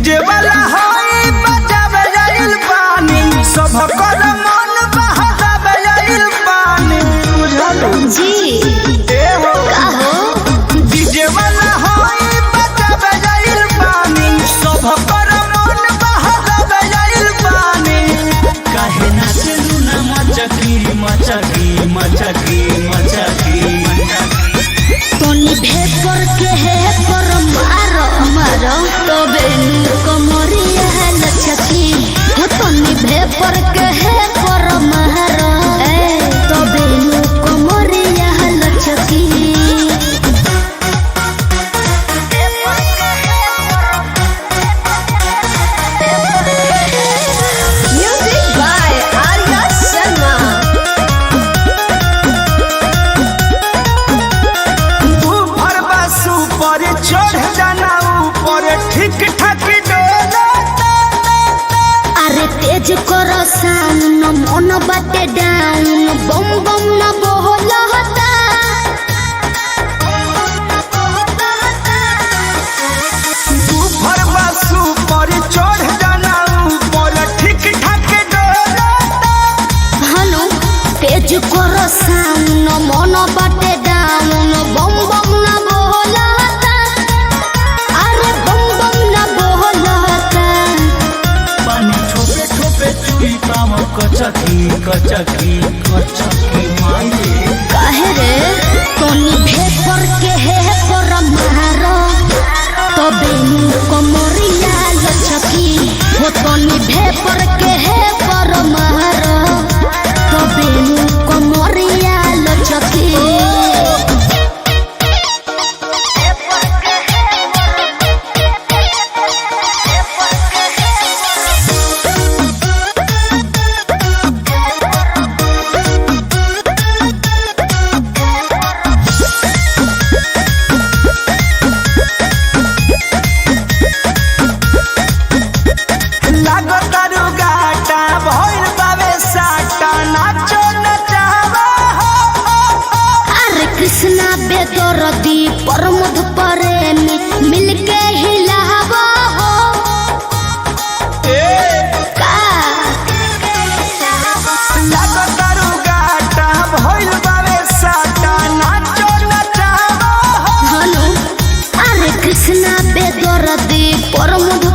DJ वाला होई बजावे जाइल पानी सब कर मन बहावे जाइल पानी बुझलो जी ए हो का हो डीजे वाला होई बजावे जाइल पानी सब कर मन बहावे जाइल पानी काहे नाचलू ना मचकी मचकी मचकी मचकी तोनी भेपर के है पर मारो मारो तबे नु कमरिया लचकी हो तोनी भेपर के है पर मारो तबे नु कमरिया लचकी म्यूजिक बाय आर्या शर्मा पर चढ़ जाना ऊपर ठीक ठाक डोला अरे तेज करो साउंड मन बाटे डाउन बम बम न बोलता ऊपर बसु पर चढ़ जाना ऊपर ठीक ठाक डोला हनु तेज करो साउंड मन बाटे डाउन बम बम न बोलता अरे बम बम न बोलता पानी ठोपे ठोपे चुई पाम कचकी कचकी कचकी माये काहे रे तोनी भेपर के है पर मारो तबे नु कमरिया लचकी हो तोनी भेपर के है पर मारो तबे नु कमरिया लचकी लागतारू गाटा भइल बावे साटा नाचो नचावा अरे कृष्णा बेदरदी प्रमोद प्रेमी मिलके हिलावा हो का लागतारू गाटा भइल बावे साटा नाचो नचावा हनु अरे कृष्णा बेदरदी प्रमोद